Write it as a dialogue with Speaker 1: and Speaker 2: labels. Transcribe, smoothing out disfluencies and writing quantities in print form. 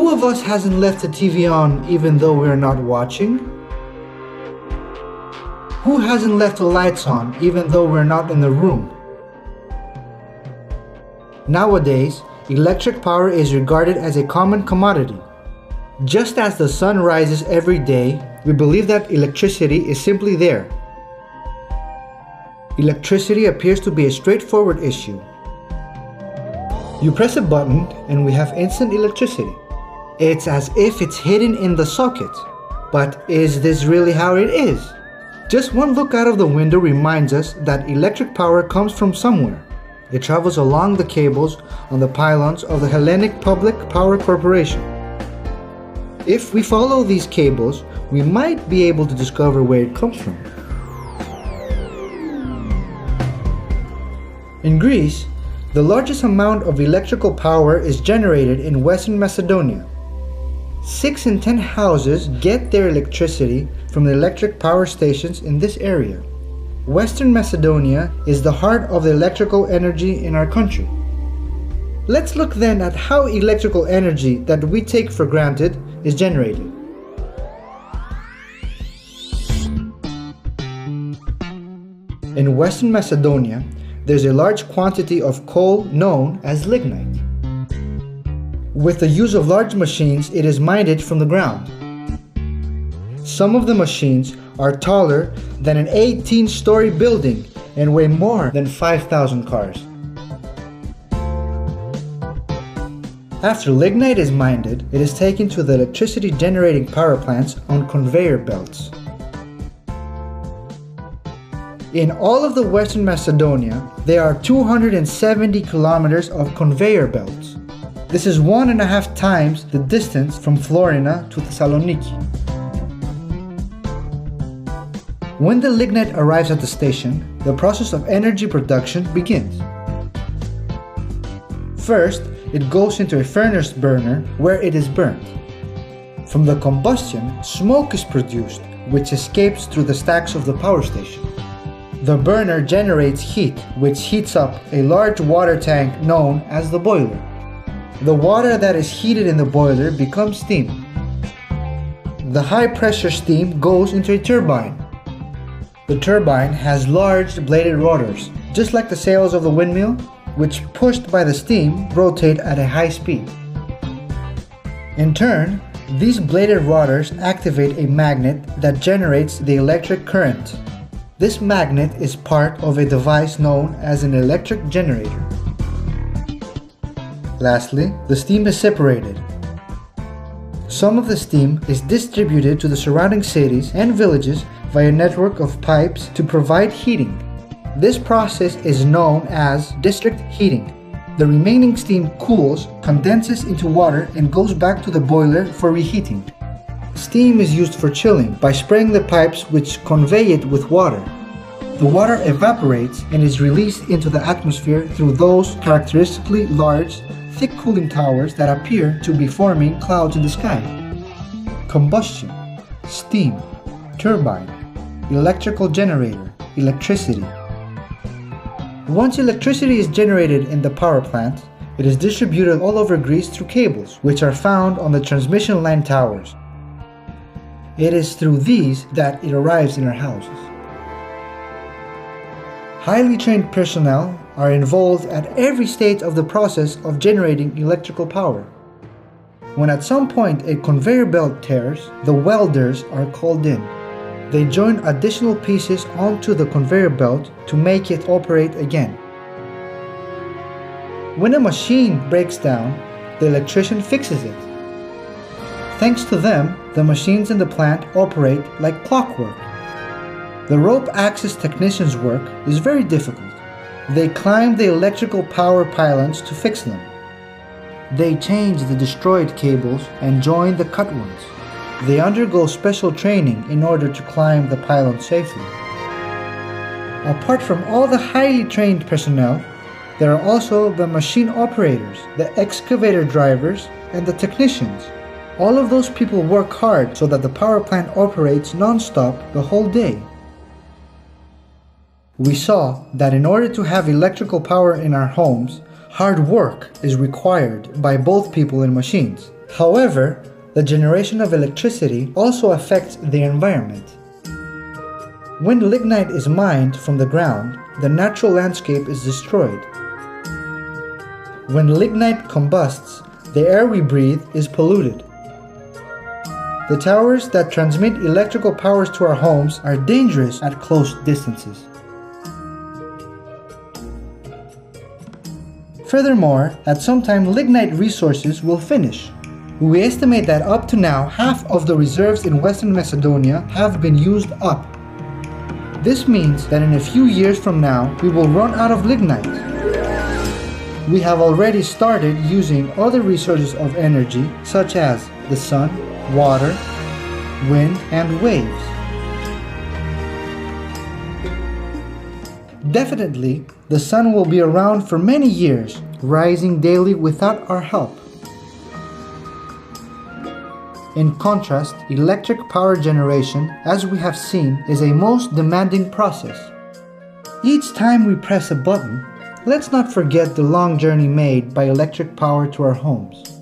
Speaker 1: Who of us hasn't left the TV on even though we're not watching? Who hasn't left the lights on even though we're not in the room? Nowadays, electric power is regarded as a common commodity. Just as the sun rises every day, we believe that electricity is simply there. Electricity appears to be a straightforward issue. You press a button and we have instant electricity. It's as if it's hidden in the socket. But is this really how it is? Just one look out of the window reminds us that electric power comes from somewhere. It travels along the cables on the pylons of the Hellenic Public Power Corporation. If we follow these cables, we might be able to discover where it comes from. In Greece, the largest amount of electrical power is generated in Western Macedonia. 6 in 10 houses get their electricity from the electric power stations in this area. Western Macedonia is the heart of the electrical energy in our country. Let's look then at how electrical energy that we take for granted is generated. In Western Macedonia, there's a large quantity of coal known as lignite. With the use of large machines, it is mined from the ground. Some of the machines are taller than an 18-story building and weigh more than 5,000 cars. After lignite is mined, it is taken to the electricity generating power plants on conveyor belts. In all of the Western Macedonia, there are 270 kilometers of conveyor belts. This is 1.5 times the distance from Florina to Thessaloniki. When the lignite arrives at the station, the process of energy production begins. First, it goes into a furnace burner where it is burnt. From the combustion, smoke is produced, which escapes through the stacks of the power station. The burner generates heat, which heats up a large water tank known as the boiler. The water that is heated in the boiler becomes steam. The high-pressure steam goes into a turbine. The turbine has large bladed rotors, just like the sails of the windmill, which, pushed by the steam, rotate at a high speed. In turn, these bladed rotors activate a magnet that generates the electric current. This magnet is part of a device known as an electric generator. Lastly, the steam is separated. Some of the steam is distributed to the surrounding cities and villages via a network of pipes to provide heating. This process is known as district heating. The remaining steam cools, condenses into water, and goes back to the boiler for reheating. Steam is used for chilling by spraying the pipes which convey it with water. The water evaporates and is released into the atmosphere through those characteristically large, thick cooling towers that appear to be forming clouds in the sky. Combustion, steam, turbine, electrical generator, electricity. Once electricity is generated in the power plant, it is distributed all over Greece through cables, which are found on the transmission line towers. It is through these that it arrives in our houses. Highly trained personnel are involved at every stage of the process of generating electrical power. When at some point a conveyor belt tears, the welders are called in. They join additional pieces onto the conveyor belt to make it operate again. When a machine breaks down, the electrician fixes it. Thanks to them, the machines in the plant operate like clockwork. The rope access technicians' work is very difficult. They climb the electrical power pylons to fix them. They change the destroyed cables and join the cut ones. They undergo special training in order to climb the pylon safely. Apart from all the highly trained personnel, there are also the machine operators, the excavator drivers, and the technicians. All of those people work hard so that the power plant operates non-stop the whole day. We saw that in order to have electrical power in our homes, hard work is required by both people and machines. However, the generation of electricity also affects the environment. When lignite is mined from the ground, the natural landscape is destroyed. When lignite combusts, the air we breathe is polluted. The towers that transmit electrical powers to our homes are dangerous at close distances. Furthermore, at some time lignite resources will finish. We estimate that up to now, half of the reserves in Western Macedonia have been used up. This means that in a few years from now, we will run out of lignite. We have already started using other resources of energy, such as the sun, water, wind, and waves. Definitely, the sun will be around for many years, rising daily without our help. In contrast, electric power generation, as we have seen, is a most demanding process. Each time we press a button, let's not forget the long journey made by electric power to our homes.